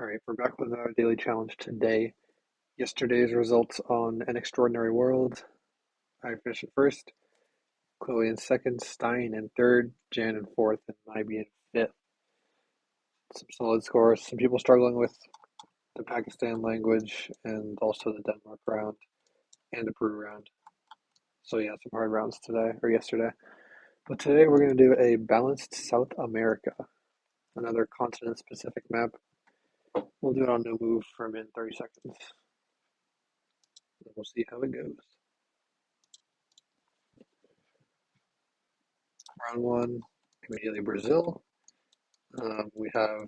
All right, we're back with our daily challenge today. Yesterday's results on An Extraordinary World. I finished it first, Chloe in second, Stein in third, Jan in fourth, and Ivy in fifth. Some solid scores. Some people struggling with the Pakistan language and also the Denmark round and the Peru round. So yeah, some hard rounds today or yesterday. But today we're going to do a balanced South America, another continent-specific map. We'll do it on no move for a minute, 30 seconds. And we'll see how it goes. Round one, immediately Brazil. We have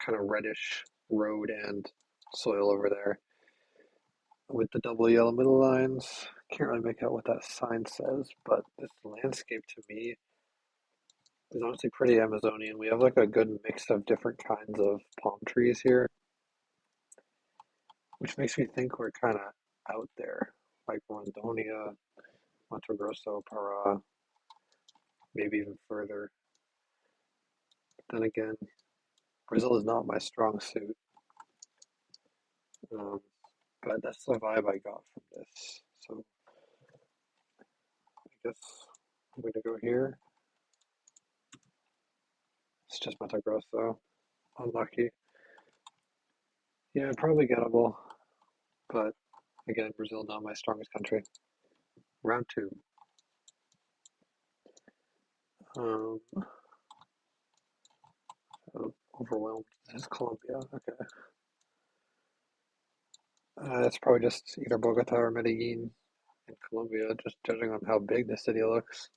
kind of reddish road and soil over there with the double yellow middle lines. Can't really make out what that sign says, but this landscape to me is honestly pretty Amazonian. We have like a good mix of different kinds of palm trees here, which makes me think we're kind of out there, like Rondonia, Mato Grosso, Pará, maybe even further. But then again, Brazil is not my strong suit. Um, but that's the vibe I got from this. So I guess I'm going to go here. It's just Mato Grosso. Unlucky. Yeah, probably gettable. But again, Brazil not my strongest country. Round two. Um, Overwhelmed. This is Colombia. Okay. It's probably just either Bogota or Medellin in Colombia, just judging on how big the city looks.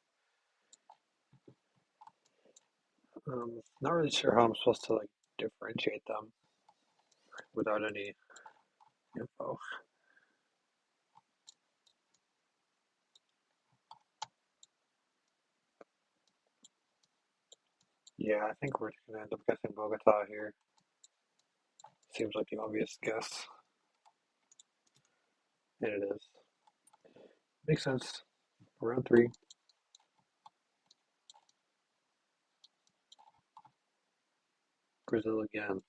Not really sure how I'm supposed to like differentiate them without any info. Yeah, I think we're just gonna end up guessing Bogota here. Seems like the obvious guess, and it is. Makes sense. Round three. Brazil again.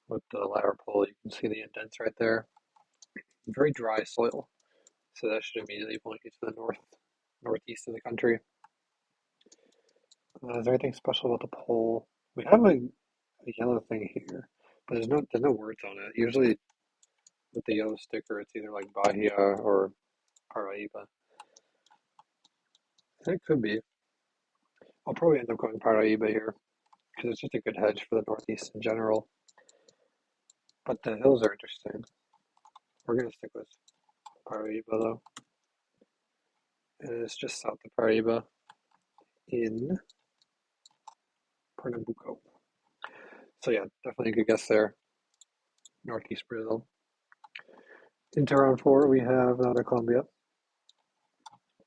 With the ladder pole, you can see the indents right there. Very dry soil, so that should immediately point you to the northeast of the country. Is there anything special about the pole? We have a yellow thing here, but there's no words on it. Usually with the yellow sticker, it's either like Bahia or Paraíba. And it could be. I'll probably end up going Paraíba here because it's just a good hedge for the northeast in general. But the hills are interesting. We're gonna stick with Paraíba though, and it's just south of Paraíba in Pernambuco. So yeah, definitely a good guess there. Northeast Brazil. Into round four, we have another Colombia.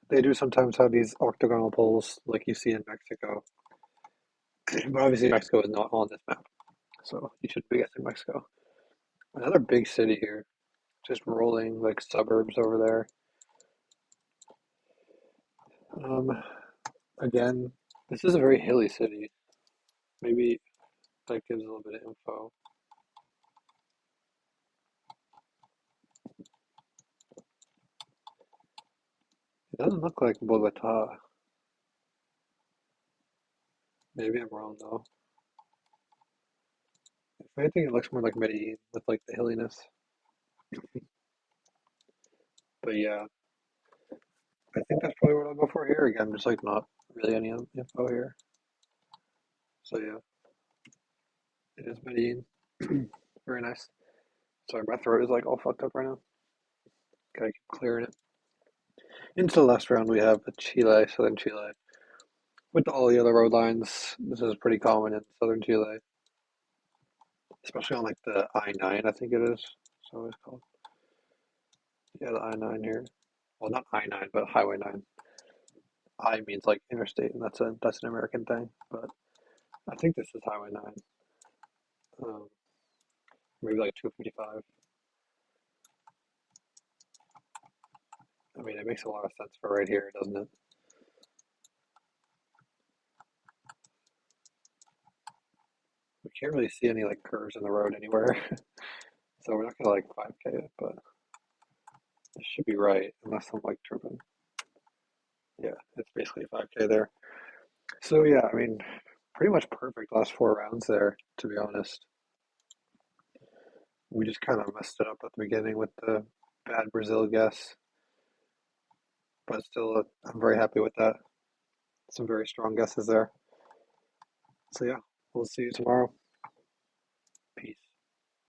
They do sometimes have these octagonal poles like you see in Mexico, but obviously Mexico is not on this map, so you should be guessing Mexico. Another big city here, just rolling like suburbs over there. Um, Again, this is a very hilly city. Maybe that gives a little bit of info. It doesn't look like Bogota. Maybe I'm wrong though. If anything, it looks more like Medellin with like the hilliness. But yeah, I think that's probably what I'll go for here. Again, just like not really any info here. So yeah, it is Medellin. Very nice. Sorry, my throat is like all fucked up right now. Gotta keep clearing it. Into the last round, we have Chile, southern Chile. With all the other road lines, this is pretty common in southern Chile, especially on like the I-9, I think it is. So it's called. Yeah, the I-9 here. Well, not I-9, but Highway 9. I means like interstate, and that's an American thing. But I think this is Highway 9. Um, Maybe like 255. I mean, it makes a lot of sense for right here, doesn't it? We can't really see any like curves in the road anywhere. So we're not gonna like 5K it, but it should be right unless I'm like tripping. Yeah, it's basically 5K there. So yeah, I mean, pretty much perfect last four rounds there, to be honest. We just kind of messed it up at the beginning with the bad Brazil guess, but still, I'm very happy with that. Some very strong guesses there. So yeah, we'll see you tomorrow.